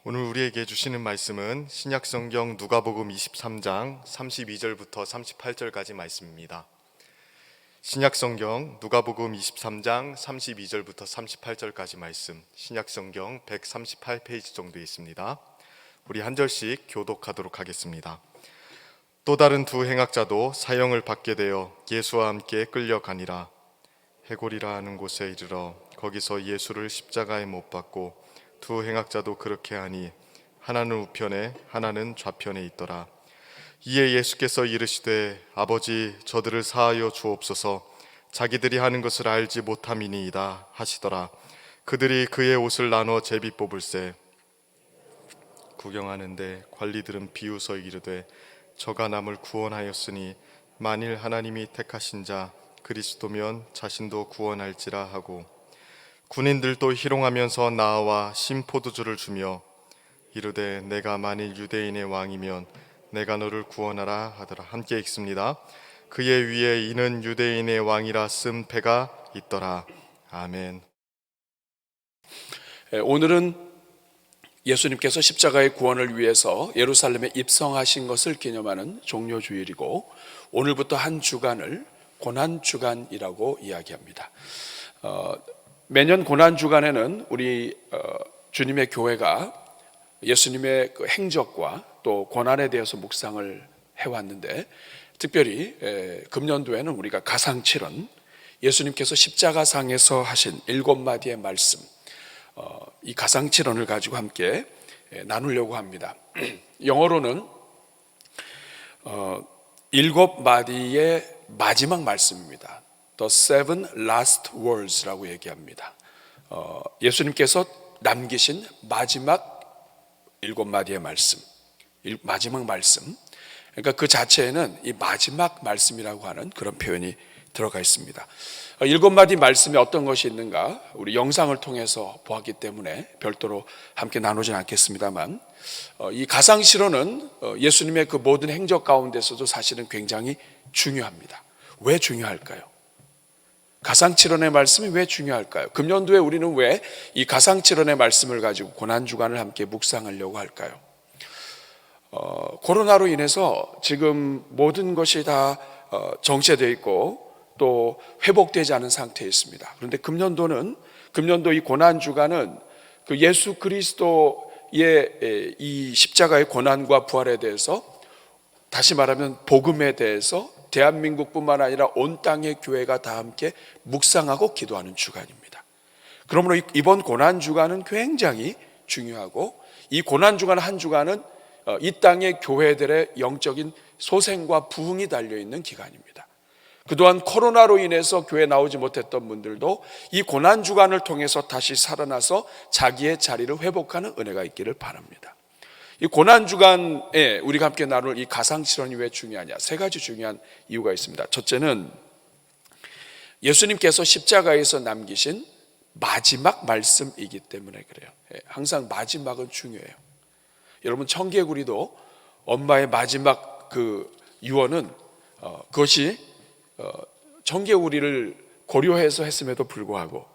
오늘 우리에게 주시는 말씀은 신약성경 누가복음 23장 32절부터 38절까지 말씀입니다. 신약성경 누가복음 23장 32절부터 38절까지 말씀, 신약성경 138페이지 정도 있습니다. 우리 한 절씩 교독하도록 하겠습니다. 또 다른 두 행악자도 사형을 받게 되어 예수와 함께 끌려가니라. 해골이라 하는 곳에 이르러 거기서 예수를 십자가에 못 박고 두 행악자도 그렇게 하니 하나는 우편에 하나는 좌편에 있더라. 이에 예수께서 이르시되 아버지 저들을 사하여 주옵소서, 자기들이 하는 것을 알지 못함이니이다 하시더라. 그들이 그의 옷을 나눠 제비 뽑을새 구경하는데 관리들은 비웃어 이르되 저가 남을 구원하였으니 만일 하나님이 택하신 자 그리스도면 자신도 구원할지라 하고, 군인들도 희롱하면서 나와 신포도주를 주며 이르되 내가 만일 유대인의 왕이면 내가 너를 구원하라 하더라. 함께 읽습니다. 그의 위에 이는 유대인의 왕이라 쓴 패가 있더라. 아멘. 오늘은 예수님께서 십자가의 구원을 위해서 예루살렘에 입성하신 것을 기념하는 종료주일이고, 오늘부터 한 주간을 고난주간이라고 이야기합니다. 매년 고난주간에는 우리 주님의 교회가 예수님의 그 행적과 또 고난에 대해서 묵상을 해왔는데, 특별히 금년도에는 우리가 가상칠언, 예수님께서 십자가상에서 하신 7마디의 말씀, 이 가상칠언을 가지고 함께 나누려고 합니다. 영어로는 7마디의 마지막 말씀입니다. The seven last words라고 얘기합니다. 예수님께서 남기신 마지막 7마디의 말씀, 마지막 말씀. 그러니까 그 자체에는 이 마지막 말씀이라고 하는 그런 표현이 들어가 있습니다. 7마디 말씀에 어떤 것이 있는가 우리 영상을 통해서 보았기 때문에 별도로 함께 나누진 않겠습니다만, 이 가상실언은 예수님의 그 모든 행적 가운데서도 사실은 굉장히 중요합니다. 왜 중요할까요? 가상칠언의 말씀이 왜 중요할까요? 금년도에 우리는 왜 이 가상칠언의 말씀을 가지고 고난주간을 함께 묵상하려고 할까요? 코로나로 인해서 지금 모든 것이 다 정체되어 있고 또 회복되지 않은 상태에 있습니다. 그런데 금년도 이 고난주간은 그 예수 그리스도의 이 십자가의 고난과 부활에 대해서, 다시 말하면 복음에 대해서 대한민국뿐만 아니라 온 땅의 교회가 다 함께 묵상하고 기도하는 주간입니다. 그러므로 이번 고난주간은 굉장히 중요하고, 이 고난주간 한 주간은 이 땅의 교회들의 영적인 소생과 부흥이 달려있는 기간입니다. 그동안 코로나로 인해서 교회 나오지 못했던 분들도 이 고난주간을 통해서 다시 살아나서 자기의 자리를 회복하는 은혜가 있기를 바랍니다. 이 고난주간에 우리가 함께 나눌 이 가상실언이 왜 중요하냐? 3가지 중요한 이유가 있습니다. 첫째는 예수님께서 십자가에서 남기신 마지막 말씀이기 때문에 그래요. 항상 마지막은 중요해요. 여러분, 청개구리도 엄마의 마지막 그 유언은 그것이 청개구리를 고려해서 했음에도 불구하고,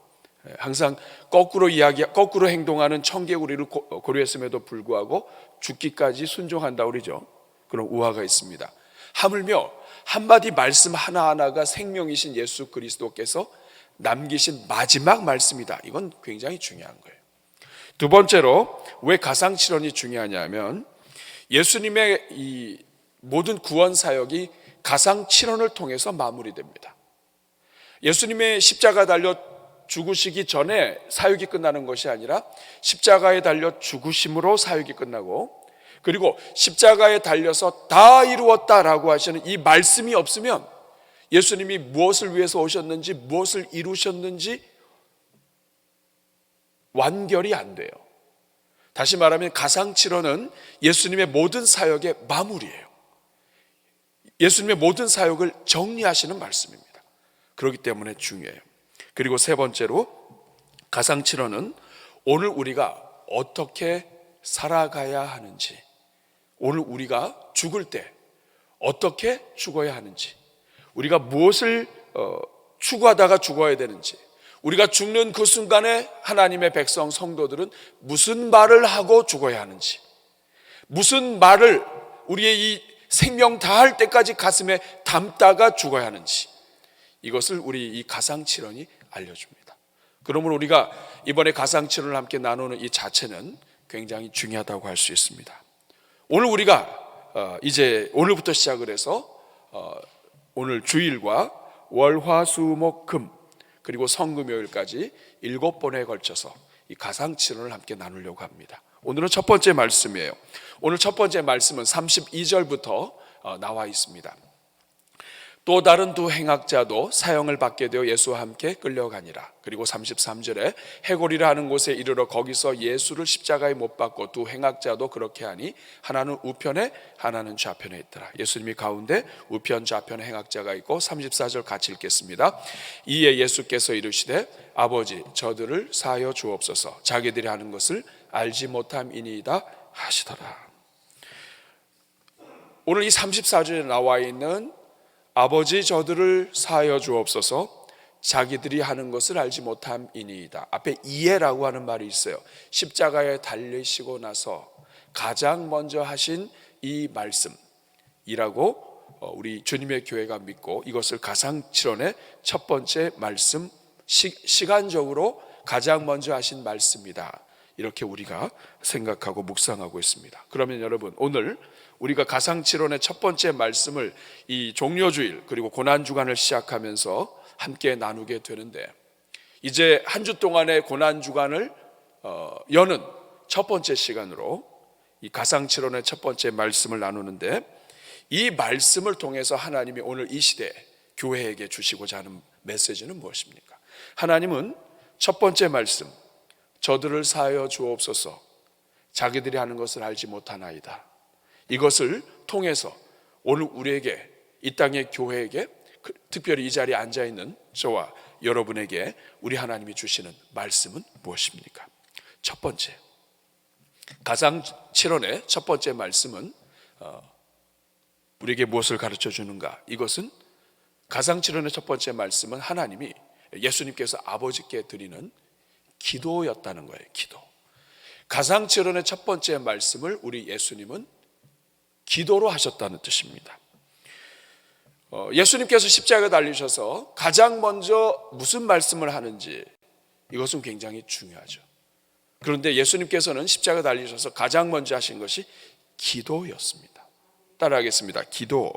항상 거꾸로 행동하는 청개구리를 고려했음에도 불구하고 죽기까지 순종한다고 그러죠. 그런 우화가 있습니다. 하물며 한마디 말씀 하나하나가 생명이신 예수 그리스도께서 남기신 마지막 말씀이다. 이건 굉장히 중요한 거예요. 두 번째로 왜 가상칠언이 중요하냐면, 예수님의 이 모든 구원 사역이 가상칠언을 통해서 마무리됩니다. 예수님의 십자가 달려 죽으시기 전에 사역이 끝나는 것이 아니라 십자가에 달려 죽으심으로 사역이 끝나고, 그리고 십자가에 달려서 다 이루었다라고 하시는 이 말씀이 없으면 예수님이 무엇을 위해서 오셨는지, 무엇을 이루셨는지 완결이 안 돼요. 다시 말하면 가상칠언은 예수님의 모든 사역의 마무리예요. 예수님의 모든 사역을 정리하시는 말씀입니다. 그렇기 때문에 중요해요. 그리고 세 번째로, 가상칠언은 오늘 우리가 어떻게 살아가야 하는지, 오늘 우리가 죽을 때 어떻게 죽어야 하는지, 우리가 무엇을 추구하다가 죽어야 되는지, 우리가 죽는 그 순간에 하나님의 백성 성도들은 무슨 말을 하고 죽어야 하는지, 무슨 말을 우리의 이 생명 다할 때까지 가슴에 담다가 죽어야 하는지, 이것을 우리 이 가상칠언이 알려줍니다. 그러므로 우리가 이번에 가상칠언을 함께 나누는 이 자체는 굉장히 중요하다고 할 수 있습니다. 오늘 우리가 이제 오늘부터 시작을 해서 오늘 주일과 월, 화, 수, 목, 금 그리고 성금요일까지 7번에 걸쳐서 이 가상칠언을 함께 나누려고 합니다. 오늘은 첫 번째 말씀이에요. 오늘 첫 번째 말씀은 32절부터 나와 있습니다. 또 다른 두 행악자도 사형을 받게 되어 예수와 함께 끌려가니라. 그리고 33절에 해골이라 하는 곳에 이르러 거기서 예수를 십자가에 못 박고 두 행악자도 그렇게 하니 하나는 우편에 하나는 좌편에 있더라. 예수님이 가운데 우편 좌편에 행악자가 있고 34절 같이 읽겠습니다. 이에 예수께서 이르시되 아버지 저들을 사하여 주옵소서 자기들이 하는 것을 알지 못함이니이다 하시더라. 오늘 이 34절에 나와 있는 아버지 저들을 사하여 주옵소서 자기들이 하는 것을 알지 못함이니이다. 앞에 이해라고 하는 말이 있어요. 십자가에 달리시고 나서 가장 먼저 하신 이 말씀이라고 우리 주님의 교회가 믿고 이것을 가상칠언의 첫 번째 말씀, 시간적으로 가장 먼저 하신 말씀이다. 이렇게 우리가 생각하고 묵상하고 있습니다. 그러면 여러분, 오늘 우리가 가상칠언의 첫 번째 말씀을 이 종료주일 그리고 고난주간을 시작하면서 함께 나누게 되는데, 이제 한 주 동안의 고난주간을 여는 첫 번째 시간으로 이 가상칠언의 첫 번째 말씀을 나누는데, 이 말씀을 통해서 하나님이 오늘 이 시대 교회에게 주시고자 하는 메시지는 무엇입니까? 하나님은 첫 번째 말씀, 저들을 사하여 주옵소서 자기들이 하는 것을 알지 못하나이다, 이것을 통해서 오늘 우리에게, 이 땅의 교회에게, 특별히 이 자리에 앉아있는 저와 여러분에게 우리 하나님이 주시는 말씀은 무엇입니까? 첫 번째, 가상칠언의 첫 번째 말씀은 우리에게 무엇을 가르쳐 주는가? 이것은 가상칠언의 첫 번째 말씀은 하나님이, 예수님께서 아버지께 드리는 기도였다는 거예요. 기도. 가상칠언의 첫 번째 말씀을 우리 예수님은 기도로 하셨다는 뜻입니다. 예수님께서 십자가에 달리셔서 가장 먼저 무슨 말씀을 하는지, 이것은 굉장히 중요하죠. 그런데 예수님께서는 십자가에 달리셔서 가장 먼저 하신 것이 기도였습니다. 따라하겠습니다. 기도.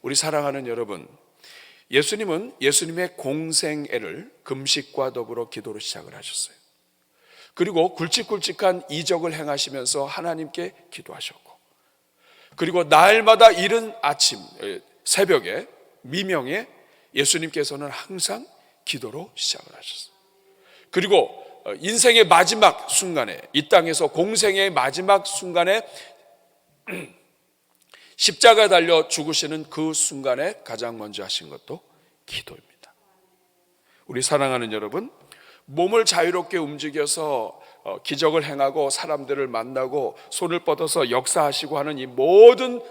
우리 사랑하는 여러분, 예수님은 예수님의 공생애를 금식과 더불어 기도로 시작을 하셨어요. 그리고 굵직굵직한 이적을 행하시면서 하나님께 기도하셨고, 그리고 날마다 이른 아침, 새벽에, 미명에 예수님께서는 항상 기도로 시작을 하셨어요. 그리고 인생의 마지막 순간에, 이 땅에서 공생의 마지막 순간에 십자가에 달려 죽으시는 그 순간에 가장 먼저 하신 것도 기도입니다. 우리 사랑하는 여러분, 몸을 자유롭게 움직여서 기적을 행하고 사람들을 만나고 손을 뻗어서 역사하시고 하는 이 모든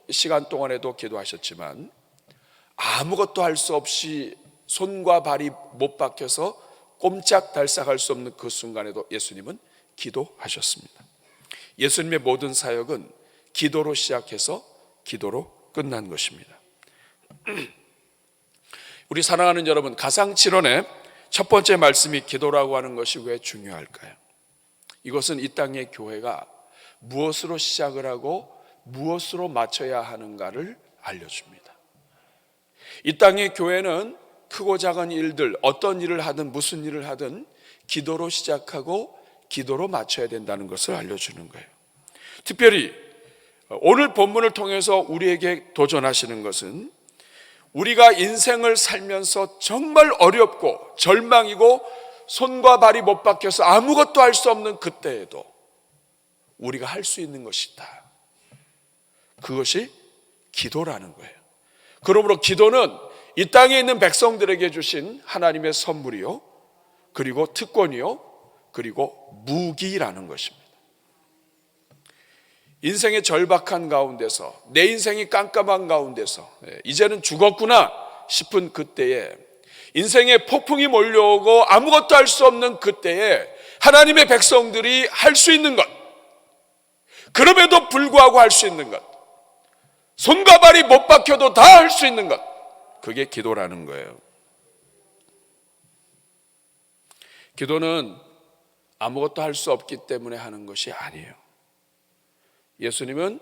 시간 동안에도 기도하셨지만, 아무것도 할 수 없이 손과 발이 못 박혀서 꼼짝달싹할 수 없는 그 순간에도 예수님은 기도하셨습니다. 예수님의 모든 사역은 기도로 시작해서 기도로 끝난 것입니다. 우리 사랑하는 여러분, 가상칠언의 첫 번째 말씀이 기도라고 하는 것이 왜 중요할까요? 이것은 이 땅의 교회가 무엇으로 시작을 하고 무엇으로 마쳐야 하는가를 알려줍니다. 이 땅의 교회는 크고 작은 일들, 어떤 일을 하든 무슨 일을 하든 기도로 시작하고 기도로 마쳐야 된다는 것을 알려주는 거예요. 특별히 오늘 본문을 통해서 우리에게 도전하시는 것은, 우리가 인생을 살면서 정말 어렵고 절망이고 손과 발이 못 박혀서 아무것도 할 수 없는 그때에도 우리가 할 수 있는 것이 있다. 그것이 기도라는 거예요. 그러므로 기도는 이 땅에 있는 백성들에게 주신 하나님의 선물이요, 그리고 특권이요, 그리고 무기라는 것입니다. 인생의 절박한 가운데서, 내 인생이 깜깜한 가운데서 이제는 죽었구나 싶은 그때에 인생의 폭풍이 몰려오고 아무것도 할 수 없는 그때에 하나님의 백성들이 할 수 있는 것, 그럼에도 불구하고 할 수 있는 것, 손과 발이 못 박혀도 다 할 수 있는 것, 그게 기도라는 거예요. 기도는 아무것도 할 수 없기 때문에 하는 것이 아니에요. 예수님은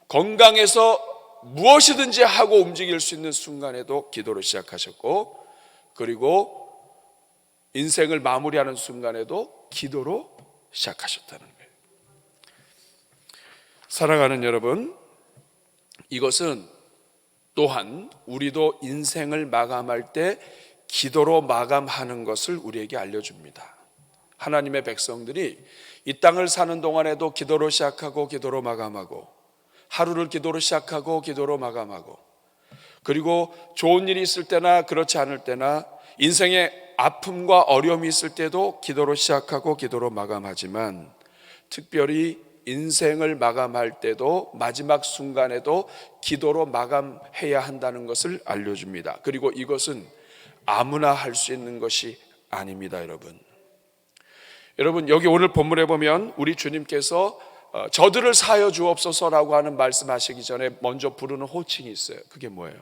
건강해서 무엇이든지 하고 움직일 수 있는 순간에도 기도로 시작하셨고, 그리고 인생을 마무리하는 순간에도 기도로 시작하셨다는 거예요. 사랑하는 여러분, 이것은 또한 우리도 인생을 마감할 때 기도로 마감하는 것을 우리에게 알려줍니다. 하나님의 백성들이 이 땅을 사는 동안에도 기도로 시작하고 기도로 마감하고, 하루를 기도로 시작하고 기도로 마감하고, 그리고 좋은 일이 있을 때나 그렇지 않을 때나 인생의 아픔과 어려움이 있을 때도 기도로 시작하고 기도로 마감하지만, 특별히 인생을 마감할 때도 마지막 순간에도 기도로 마감해야 한다는 것을 알려줍니다. 그리고 이것은 아무나 할 수 있는 것이 아닙니다. 여러분, 여기 오늘 본문에 보면 우리 주님께서 저들을 사하여 주옵소서라고 하는 말씀하시기 전에 먼저 부르는 호칭이 있어요. 그게 뭐예요?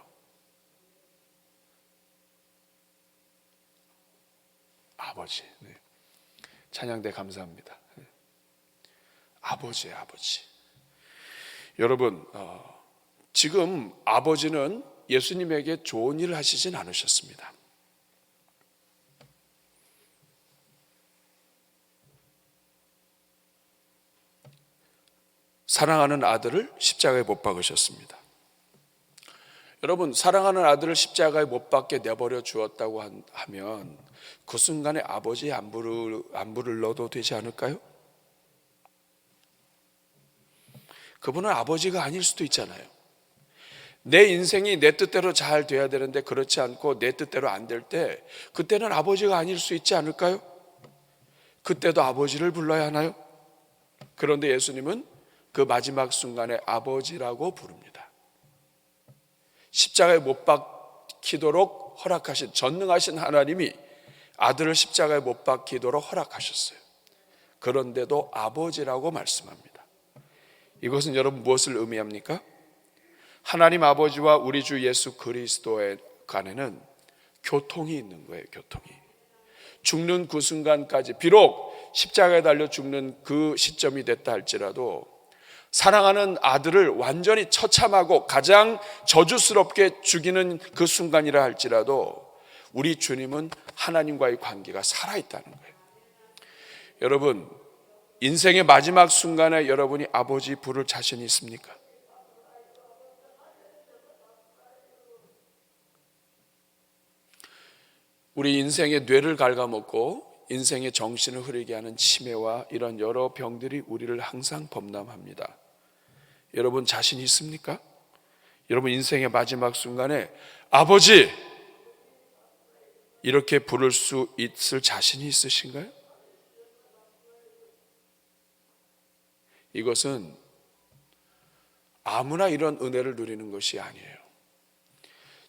아버지. 네. 찬양대 감사합니다. 네. 아버지예요, 아버지. 여러분, 지금 아버지는 예수님에게 좋은 일을 하시진 않으셨습니다. 사랑하는 아들을 십자가에 못 박으셨습니다. 여러분, 사랑하는 아들을 십자가에 못 박게 내버려 주었다고 하면 그 순간에 아버지의 안부를 넣어도 되지 않을까요? 그분은 아버지가 아닐 수도 있잖아요. 내 인생이 내 뜻대로 잘 돼야 되는데 그렇지 않고 내 뜻대로 안 될 때, 그때는 아버지가 아닐 수 있지 않을까요? 그때도 아버지를 불러야 하나요? 그런데 예수님은 그 마지막 순간에 아버지라고 부릅니다. 십자가에 못 박히도록 허락하신 전능하신 하나님이 아들을 십자가에 못 박히도록 허락하셨어요. 그런데도 아버지라고 말씀합니다. 이것은 여러분 무엇을 의미합니까? 하나님 아버지와 우리 주 예수 그리스도의 간에는 교통이 있는 거예요. 교통이. 죽는 그 순간까지, 비록 십자가에 달려 죽는 그 시점이 됐다 할지라도, 사랑하는 아들을 완전히 처참하고 가장 저주스럽게 죽이는 그 순간이라 할지라도 우리 주님은 하나님과의 관계가 살아있다는 거예요. 여러분, 인생의 마지막 순간에 여러분이 아버지 부를 자신이 있습니까? 우리 인생의 뇌를 갉아먹고 인생의 정신을 흐리게 하는 치매와 이런 여러 병들이 우리를 항상 범람합니다. 여러분 자신이 있습니까? 여러분 인생의 마지막 순간에 아버지 이렇게 부를 수 있을 자신이 있으신가요? 이것은 아무나 이런 은혜를 누리는 것이 아니에요.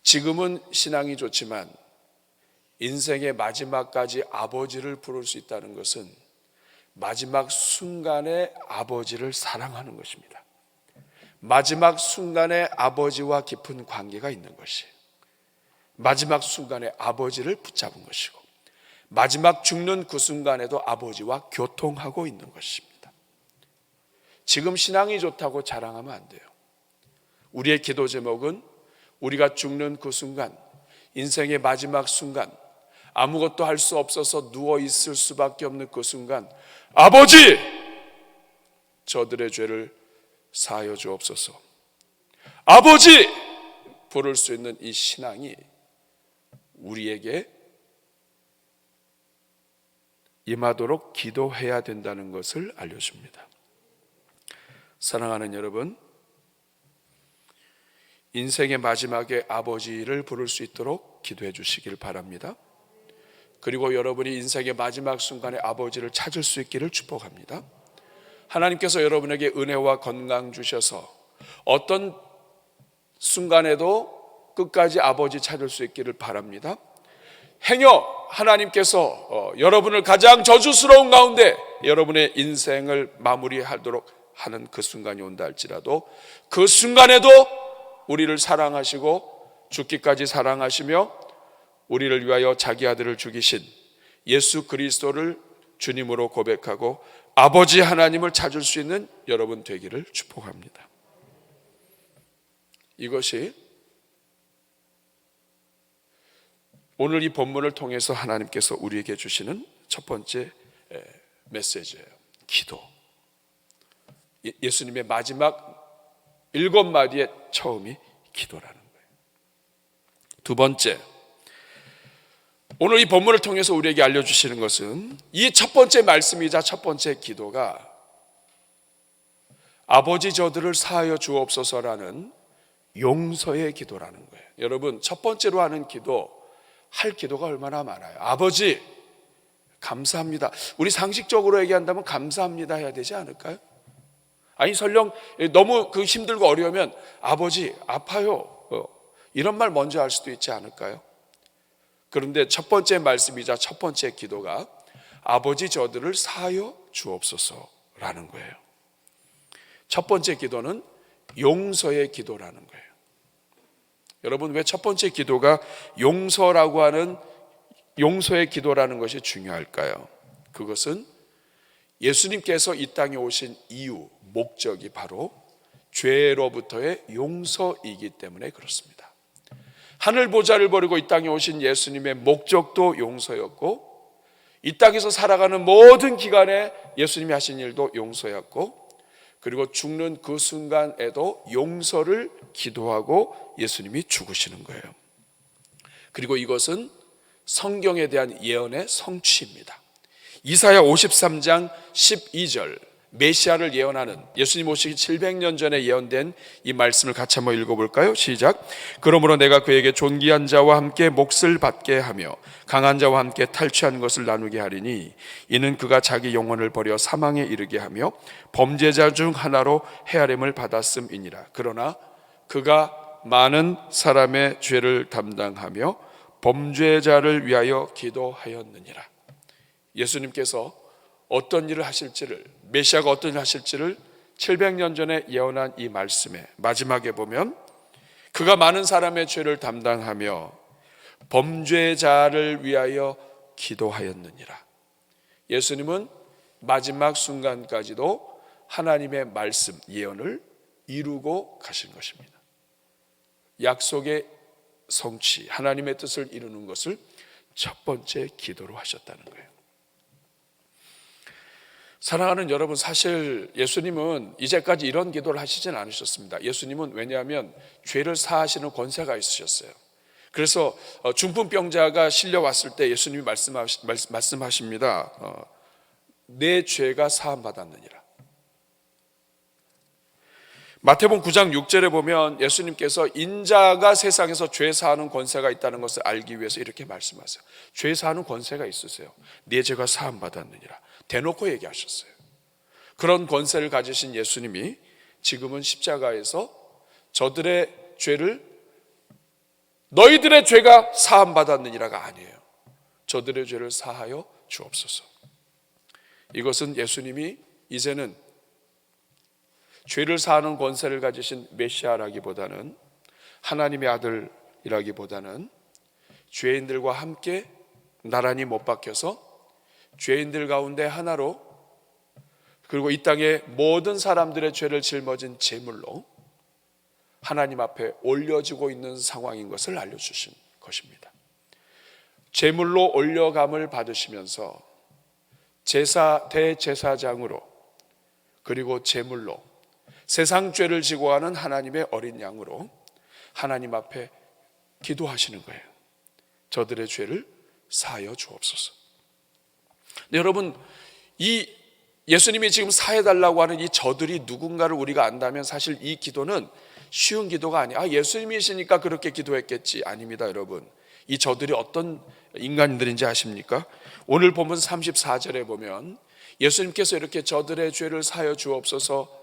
지금은 신앙이 좋지만 인생의 마지막까지 아버지를 부를 수 있다는 것은 마지막 순간에 아버지를 사랑하는 것입니다. 마지막 순간에 아버지와 깊은 관계가 있는 것이, 마지막 순간에 아버지를 붙잡은 것이고, 마지막 죽는 그 순간에도 아버지와 교통하고 있는 것입니다. 지금 신앙이 좋다고 자랑하면 안 돼요. 우리의 기도 제목은 우리가 죽는 그 순간, 인생의 마지막 순간, 아무것도 할 수 없어서 누워 있을 수밖에 없는 그 순간, 아버지! 저들의 죄를 사하여 주옵소서. 아버지! 부를 수 있는 이 신앙이 우리에게 임하도록 기도해야 된다는 것을 알려줍니다. 사랑하는 여러분, 인생의 마지막에 아버지를 부를 수 있도록 기도해 주시길 바랍니다. 그리고 여러분이 인생의 마지막 순간에 아버지를 찾을 수 있기를 축복합니다. 하나님께서 여러분에게 은혜와 건강 주셔서 어떤 순간에도 끝까지 아버지 찾을 수 있기를 바랍니다. 행여 하나님께서 여러분을 가장 저주스러운 가운데 여러분의 인생을 마무리하도록 하는 그 순간이 온다 할지라도 그 순간에도 우리를 사랑하시고 죽기까지 사랑하시며 우리를 위하여 자기 아들을 죽이신 예수 그리스도를 주님으로 고백하고 아버지 하나님을 찾을 수 있는 여러분 되기를 축복합니다. 이것이 오늘 이 본문을 통해서 하나님께서 우리에게 주시는 첫 번째 메시지예요. 기도. 예수님의 마지막 7마디의 처음이 기도라는 거예요. 두 번째, 오늘 이 본문을 통해서 우리에게 알려주시는 것은 이 첫 번째 말씀이자 첫 번째 기도가 아버지 저들을 사하여 주옵소서라는 용서의 기도라는 거예요. 여러분, 첫 번째로 하는 기도, 할 기도가 얼마나 많아요. 아버지 감사합니다. 우리 상식적으로 얘기한다면 감사합니다 해야 되지 않을까요? 아니 설령 너무 그 힘들고 어려우면 아버지 아파요 이런 말 먼저 할 수도 있지 않을까요? 그런데 첫 번째 말씀이자 첫 번째 기도가 아버지 저들을 사하여 주옵소서라는 거예요. 첫 번째 기도는 용서의 기도라는 거예요. 여러분, 왜 첫 번째 기도가 용서라고 하는 용서의 기도라는 것이 중요할까요? 그것은 예수님께서 이 땅에 오신 이유, 목적이 바로 죄로부터의 용서이기 때문에 그렇습니다. 하늘 보좌를 버리고 이 땅에 오신 예수님의 목적도 용서였고, 이 땅에서 살아가는 모든 기간에 예수님이 하신 일도 용서였고, 그리고 죽는 그 순간에도 용서를 기도하고 예수님이 죽으시는 거예요. 그리고 이것은 성경에 대한 예언의 성취입니다. 이사야 53장 12절, 메시아를 예언하는, 예수님 오시기 700년 전에 예언된 이 말씀을 같이 한번 읽어볼까요? 시작. 그러므로 내가 그에게 존귀한 자와 함께 몫을 받게 하며 강한 자와 함께 탈취한 것을 나누게 하리니 이는 그가 자기 영혼을 버려 사망에 이르게 하며 범죄자 중 하나로 헤아림을 받았음이니라. 그러나 그가 많은 사람의 죄를 담당하며 범죄자를 위하여 기도하였느니라. 예수님께서 어떤 일을 하실지를, 메시아가 어떤 일을 하실지를 700년 전에 예언한 이 말씀에 마지막에 보면 그가 많은 사람의 죄를 담당하며 범죄자를 위하여 기도하였느니라. 예수님은 마지막 순간까지도 하나님의 말씀, 예언을 이루고 가신 것입니다. 약속의 성취, 하나님의 뜻을 이루는 것을 첫 번째 기도로 하셨다는 거예요. 사랑하는 여러분, 사실 예수님은 이제까지 이런 기도를 하시진 않으셨습니다. 예수님은 왜냐하면 죄를 사하시는 권세가 있으셨어요. 그래서 중풍병자가 실려왔을 때 예수님이 말씀하십니다. 내 죄가 사함받았느니라. 마태복음 9장 6절에 보면 예수님께서 인자가 세상에서 죄 사하는 권세가 있다는 것을 알기 위해서 이렇게 말씀하세요. 죄 사하는 권세가 있으세요. 네 죄가 사함받았느니라. 대놓고 얘기하셨어요. 그런 권세를 가지신 예수님이 지금은 십자가에서 저들의 죄를, 너희들의 죄가 사함받았느니라가 아니에요. 저들의 죄를 사하여 주옵소서. 이것은 예수님이 이제는 죄를 사하는 권세를 가지신 메시아라기보다는, 하나님의 아들이라기보다는 죄인들과 함께 나란히 못 박혀서 죄인들 가운데 하나로, 그리고 이 땅의 모든 사람들의 죄를 짊어진 제물로 하나님 앞에 올려지고 있는 상황인 것을 알려주신 것입니다. 제물로 올려감을 받으시면서 대제사장으로, 그리고 제물로 세상 죄를 지고 가는 하나님의 어린 양으로 하나님 앞에 기도하시는 거예요. 저들의 죄를 사하여 주옵소서. 여러분, 이 예수님이 지금 사해달라고 하는 이 저들이 누군가를 우리가 안다면 사실 이 기도는 쉬운 기도가 아니에요. 예수님이시니까 그렇게 기도했겠지. 아닙니다, 여러분. 이 저들이 어떤 인간들인지 아십니까? 오늘 본문 34절에 보면 예수님께서 이렇게 저들의 죄를 사하여 주옵소서,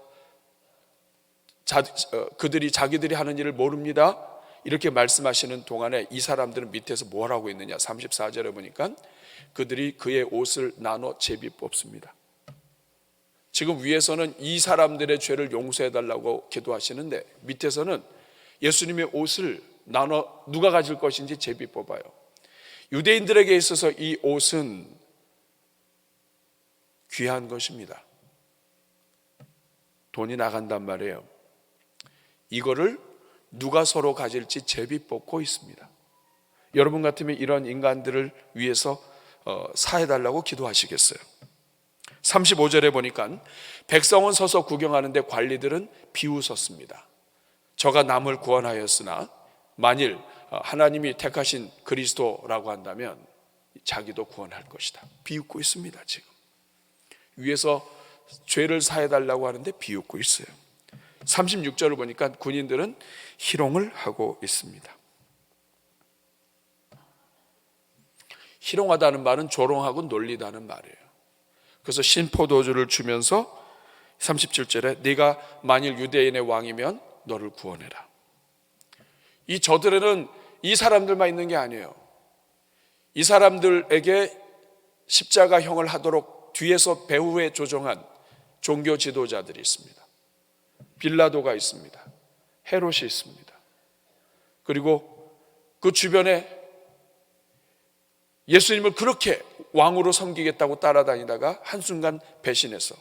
그들이 자기들이 하는 일을 모릅니다. 이렇게 말씀하시는 동안에 이 사람들은 밑에서 뭘 하고 있느냐? 34절에 보니까 그들이 그의 옷을 나눠 제비 뽑습니다. 지금 위에서는 이 사람들의 죄를 용서해 달라고 기도하시는데 밑에서는 예수님의 옷을 나눠 누가 가질 것인지 제비 뽑아요. 유대인들에게 있어서 이 옷은 귀한 것입니다. 돈이 나간단 말이에요. 이거를 누가 서로 가질지 제비 뽑고 있습니다. 여러분 같으면 이런 인간들을 위해서 사해달라고 기도하시겠어요? 35절에 보니까 백성은 서서 구경하는데 관리들은 비웃었습니다. 저가 남을 구원하였으나 만일 하나님이 택하신 그리스도라고 한다면 자기도 구원할 것이다. 비웃고 있습니다. 지금 위에서 죄를 사해달라고 하는데 비웃고 있어요. 36절을 보니까 군인들은 희롱을 하고 있습니다. 희롱하다는 말은 조롱하고 놀리다는 말이에요. 그래서 신포도주를 주면서 37절에 네가 만일 유대인의 왕이면 너를 구원해라. 이 저들에는 이 사람들만 있는 게 아니에요. 이 사람들에게 십자가형을 하도록 뒤에서 배후에 조정한 종교 지도자들이 있습니다. 빌라도가 있습니다. 헤롯이 있습니다. 그리고 그 주변에 예수님을 그렇게 왕으로 섬기겠다고 따라다니다가 한순간 배신해서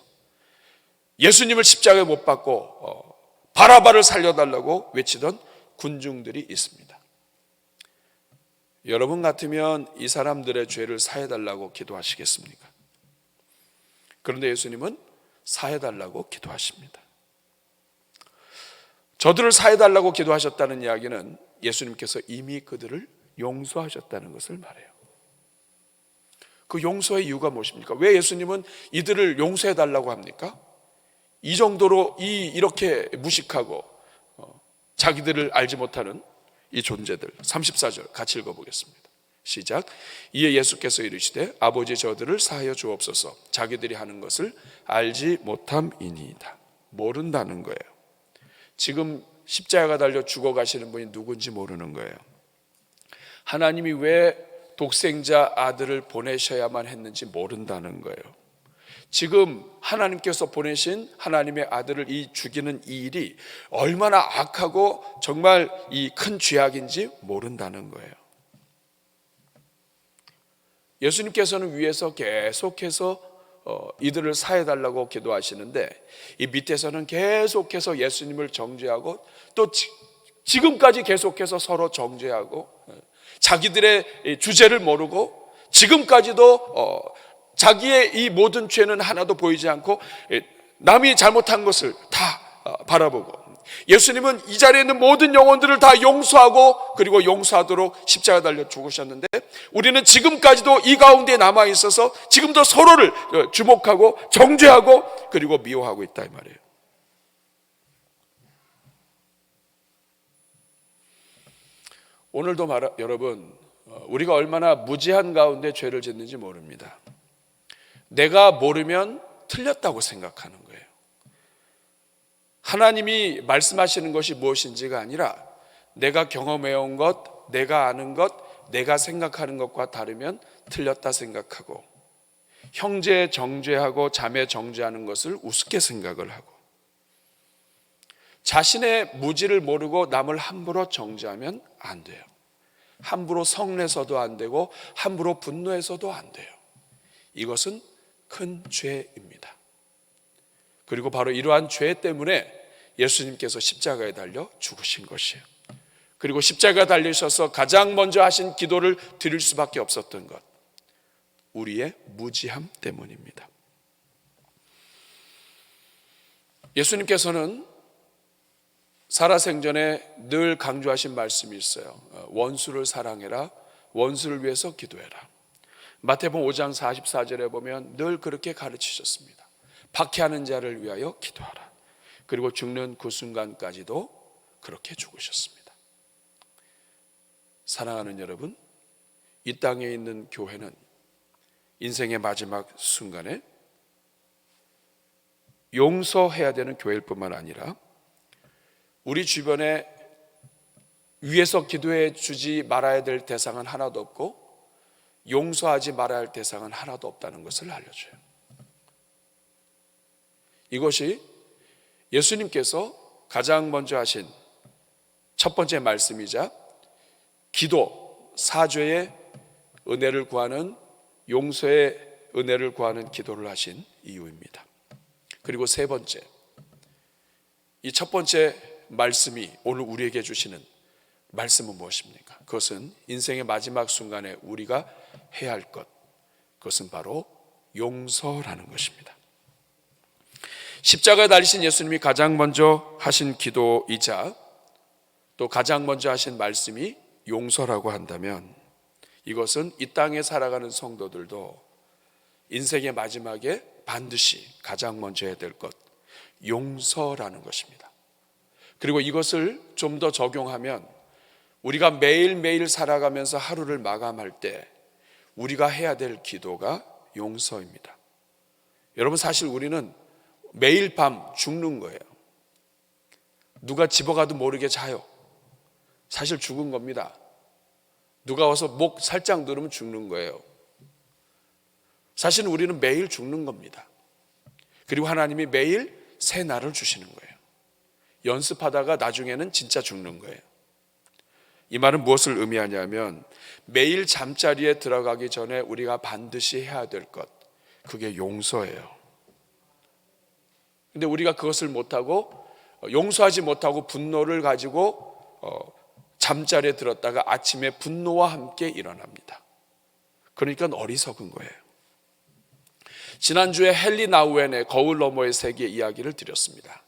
예수님을 십자가에 못 박고 바라바를 살려달라고 외치던 군중들이 있습니다. 여러분 같으면 이 사람들의 죄를 사해달라고 기도하시겠습니까? 그런데 예수님은 사해달라고 기도하십니다. 저들을 사해달라고 기도하셨다는 이야기는 예수님께서 이미 그들을 용서하셨다는 것을 말해요. 그 용서의 이유가 무엇입니까? 왜 예수님은 이들을 용서해달라고 합니까? 이 정도로 이렇게 무식하고 자기들을 알지 못하는 이 존재들. 34절 같이 읽어보겠습니다. 시작. 이에 예수께서 이르시되 아버지 저들을 사하여 주옵소서. 자기들이 하는 것을 알지 못함이니이다. 모른다는 거예요. 지금 십자가가 달려 죽어가시는 분이 누군지 모르는 거예요. 하나님이 왜 독생자 아들을 보내셔야만 했는지 모른다는 거예요. 지금 하나님께서 보내신 하나님의 아들을 죽이는 이 일이 얼마나 악하고 정말 이 큰 죄악인지 모른다는 거예요. 예수님께서는 위에서 계속해서 이들을 사해달라고 기도하시는데 이 밑에서는 계속해서 예수님을 정죄하고 또 지금까지 계속해서 서로 정죄하고 자기들의 주제를 모르고 지금까지도 자기의 이 모든 죄는 하나도 보이지 않고 남이 잘못한 것을 다 바라보고 예수님은 이 자리에 있는 모든 영혼들을 다 용서하고 그리고 용서하도록 십자가 달려 죽으셨는데 우리는 지금까지도 이 가운데 남아 있어서 지금도 서로를 주목하고 정죄하고 그리고 미워하고 있다 이 말이에요. 오늘도 여러분 우리가 얼마나 무지한 가운데 죄를 짓는지 모릅니다. 내가 모르면 틀렸다고 생각하는 거예요. 하나님이 말씀하시는 것이 무엇인지가 아니라 내가 경험해온 것, 내가 아는 것, 내가 생각하는 것과 다르면 틀렸다 생각하고 형제 정죄하고 자매 정죄하는 것을 우습게 생각을 하고 자신의 무지를 모르고 남을 함부로 정죄하면 안 돼요. 함부로 성내서도 안 되고 함부로 분노해서도 안 돼요. 이것은 큰 죄입니다. 그리고 바로 이러한 죄 때문에 예수님께서 십자가에 달려 죽으신 것이에요. 그리고 십자가에 달리셔서 가장 먼저 하신 기도를 드릴 수밖에 없었던 것, 우리의 무지함 때문입니다. 예수님께서는 살아생전에 늘 강조하신 말씀이 있어요. 원수를 사랑해라, 원수를 위해서 기도해라. 마태복음 5장 44절에 보면 늘 그렇게 가르치셨습니다. 박해하는 자를 위하여 기도하라. 그리고 죽는 그 순간까지도 그렇게 죽으셨습니다. 사랑하는 여러분, 이 땅에 있는 교회는 인생의 마지막 순간에 용서해야 되는 교회일 뿐만 아니라 우리 주변에 위에서 기도해 주지 말아야 될 대상은 하나도 없고 용서하지 말아야 할 대상은 하나도 없다는 것을 알려줘요. 이것이 예수님께서 가장 먼저 하신 첫 번째 말씀이자 기도, 사죄의 은혜를 구하는, 용서의 은혜를 구하는 기도를 하신 이유입니다. 그리고 세 번째, 이 첫 번째 말씀이 오늘 우리에게 주시는 말씀은 무엇입니까? 그것은 인생의 마지막 순간에 우리가 해야 할 것, 그것은 바로 용서라는 것입니다. 십자가에 달리신 예수님이 가장 먼저 하신 기도이자 또 가장 먼저 하신 말씀이 용서라고 한다면, 이것은 이 땅에 살아가는 성도들도 인생의 마지막에 반드시 가장 먼저 해야 될 것, 용서라는 것입니다. 그리고 이것을 좀 더 적용하면 우리가 매일매일 살아가면서 하루를 마감할 때 우리가 해야 될 기도가 용서입니다. 여러분, 사실 우리는 매일 밤 죽는 거예요. 누가 집어가도 모르게 자요. 사실 죽은 겁니다. 누가 와서 목 살짝 누르면 죽는 거예요. 사실은 우리는 매일 죽는 겁니다. 그리고 하나님이 매일 새 날을 주시는 거예요. 연습하다가 나중에는 진짜 죽는 거예요. 이 말은 무엇을 의미하냐면 매일 잠자리에 들어가기 전에 우리가 반드시 해야 될 것, 그게 용서예요. 근데 우리가 그것을 못하고, 용서하지 못하고 분노를 가지고 잠자리에 들었다가 아침에 분노와 함께 일어납니다. 그러니까 어리석은 거예요. 지난주에 헨리 나우엔의 거울 너머의 세계 이야기를 드렸습니다.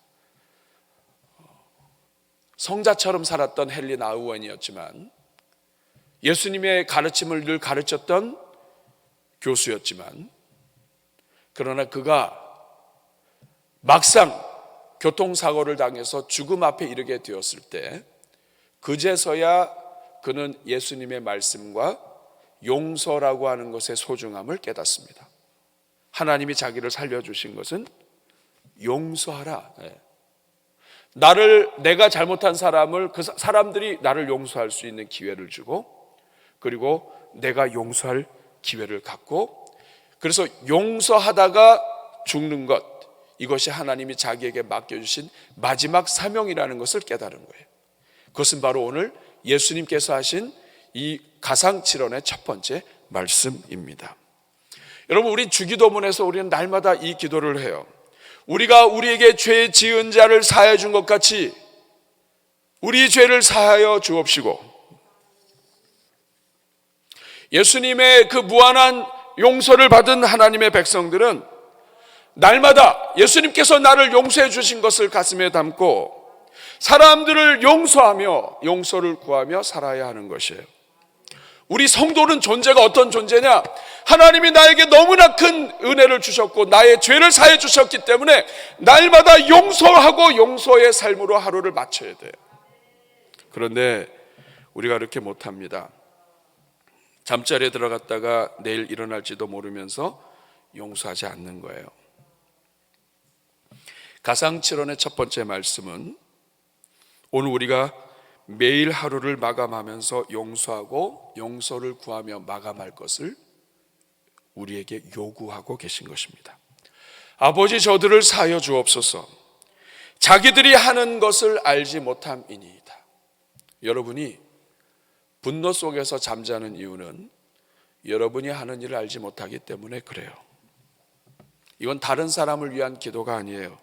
성자처럼 살았던 헨리 나우엔이었지만, 예수님의 가르침을 늘 가르쳤던 교수였지만, 그러나 그가 막상 교통사고를 당해서 죽음 앞에 이르게 되었을 때 그제서야 그는 예수님의 말씀과 용서라고 하는 것의 소중함을 깨닫습니다. 하나님이 자기를 살려주신 것은 용서하라. 내가 잘못한 사람을, 그 사람들이 나를 용서할 수 있는 기회를 주고, 그리고 내가 용서할 기회를 갖고, 그래서 용서하다가 죽는 것, 이것이 하나님이 자기에게 맡겨주신 마지막 사명이라는 것을 깨달은 거예요. 그것은 바로 오늘 예수님께서 하신 이 가상칠언의 첫 번째 말씀입니다. 여러분, 우리 주기도문에서 우리는 날마다 이 기도를 해요. 우리가 우리에게 죄 지은 자를 사하여 준 것 같이 우리 죄를 사하여 주옵시고, 예수님의 그 무한한 용서를 받은 하나님의 백성들은 날마다 예수님께서 나를 용서해 주신 것을 가슴에 담고 사람들을 용서하며 용서를 구하며 살아야 하는 것이에요. 우리 성도는 존재가 어떤 존재냐? 하나님이 나에게 너무나 큰 은혜를 주셨고 나의 죄를 사해 주셨기 때문에 날마다 용서하고 용서의 삶으로 하루를 마쳐야 돼요. 그런데 우리가 그렇게 못합니다. 잠자리에 들어갔다가 내일 일어날지도 모르면서 용서하지 않는 거예요. 가상칠언의 첫 번째 말씀은 오늘 우리가 매일 하루를 마감하면서 용서하고 용서를 구하며 마감할 것을 우리에게 요구하고 계신 것입니다. 아버지, 저들을 사하여 주옵소서. 자기들이 하는 것을 알지 못함이니이다. 여러분이 분노 속에서 잠자는 이유는 여러분이 하는 일을 알지 못하기 때문에 그래요. 이건 다른 사람을 위한 기도가 아니에요.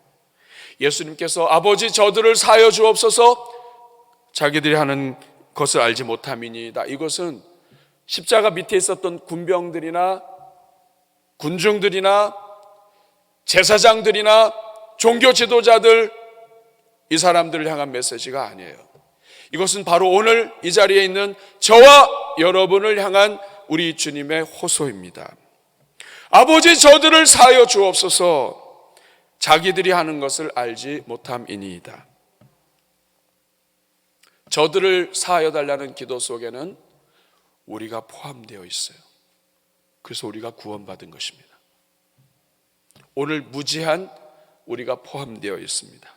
예수님께서 아버지, 저들을 사하여 주옵소서, 자기들이 하는 것을 알지 못함이니이다. 이것은 십자가 밑에 있었던 군병들이나 군중들이나 제사장들이나 종교 지도자들, 이 사람들을 향한 메시지가 아니에요. 이것은 바로 오늘 이 자리에 있는 저와 여러분을 향한 우리 주님의 호소입니다. 아버지, 저들을 사하여 주옵소서, 자기들이 하는 것을 알지 못함이니이다. 저들을 사하여 달라는 기도 속에는 우리가 포함되어 있어요. 그래서 우리가 구원받은 것입니다. 오늘 무지한 우리가 포함되어 있습니다.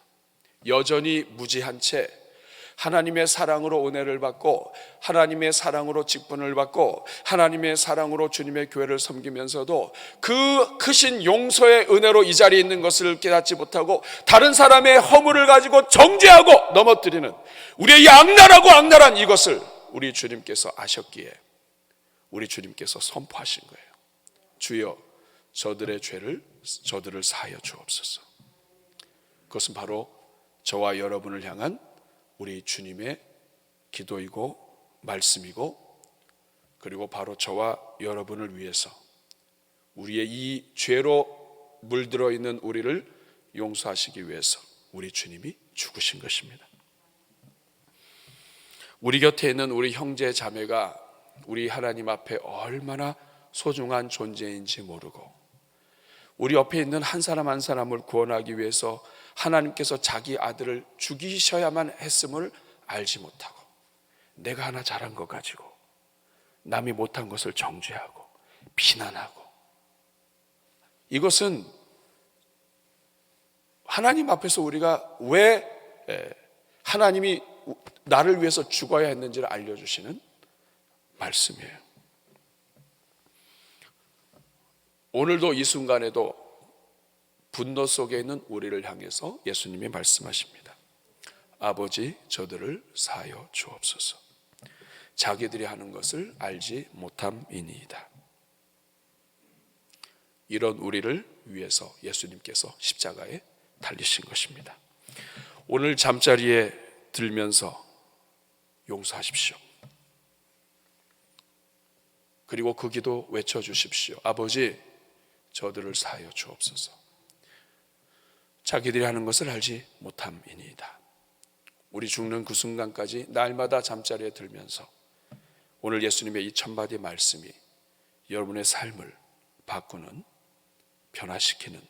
여전히 무지한 채 하나님의 사랑으로 은혜를 받고 하나님의 사랑으로 직분을 받고 하나님의 사랑으로 주님의 교회를 섬기면서도 그 크신 용서의 은혜로 이 자리에 있는 것을 깨닫지 못하고 다른 사람의 허물을 가지고 정죄하고 넘어뜨리는 우리의 악랄한 이것을 우리 주님께서 아셨기에 우리 주님께서 선포하신 거예요. 주여 저들의 죄를 저들을 사하여 주옵소서. 그것은 바로 저와 여러분을 향한 우리 주님의 기도이고 말씀이고, 그리고 바로 저와 여러분을 위해서 우리의 이 죄로 물들어 있는 우리를 용서하시기 위해서 우리 주님이 죽으신 것입니다. 우리 곁에 있는 우리 형제 자매가 우리 하나님 앞에 얼마나 소중한 존재인지 모르고, 우리 옆에 있는 한 사람 한 사람을 구원하기 위해서 하나님께서 자기 아들을 죽이셔야만 했음을 알지 못하고, 내가 하나 잘한 것 가지고 남이 못한 것을 정죄하고 비난하고, 이것은 하나님 앞에서 우리가 왜 하나님이 나를 위해서 죽어야 했는지를 알려주시는 말씀이에요. 오늘도 이 순간에도 분노 속에 있는 우리를 향해서 예수님이 말씀하십니다. 아버지 저들을 사하여 주옵소서. 자기들이 하는 것을 알지 못함이니이다. 이런 우리를 위해서 예수님께서 십자가에 달리신 것입니다. 오늘 잠자리에 들면서 용서하십시오. 그리고 그 기도 외쳐주십시오. 아버지 저들을 사하여 주옵소서. 자기들이 하는 것을 알지 못함이니이다. 우리 죽는 그 순간까지 날마다 잠자리에 들면서 오늘 예수님의 이 천마디 말씀이 여러분의 삶을 바꾸는, 변화시키는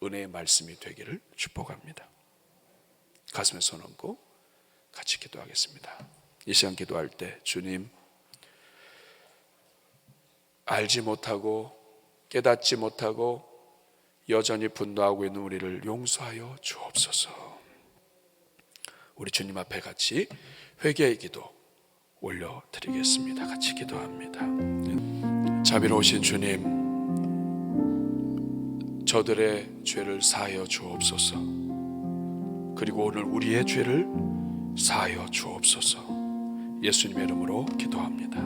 은혜의 말씀이 되기를 축복합니다. 가슴에 손 얹고 같이 기도하겠습니다. 이 시간 기도할 때 주님, 알지 못하고 깨닫지 못하고 여전히 분노하고 있는 우리를 용서하여 주옵소서. 우리 주님 앞에 같이 회개의 기도 올려드리겠습니다. 같이 기도합니다. 자비로우신 주님, 저들의 죄를 사하여 주옵소서. 그리고 오늘 우리의 죄를 사하여 주옵소서. 예수님의 이름으로 기도합니다.